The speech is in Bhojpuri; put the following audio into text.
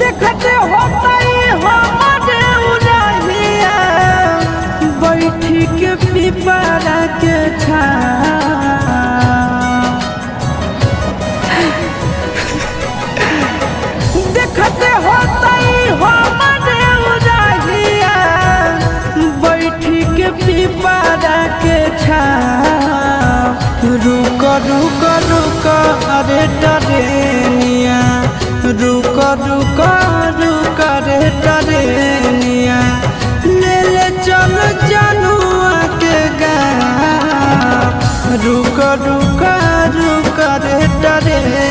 देखते होतई हमारे उड़हिया बैठी के पिपरा के छाँव। देखते होतई हमारे उड़हिया बैठी के पिपरा के छाँव। रुक रुक रुक अरे टरेनिया, रुक रुक रुक रे टरेनिया, ले ले चल जनुआ के गाँव। रुक रुक रुक रे टरेनिया।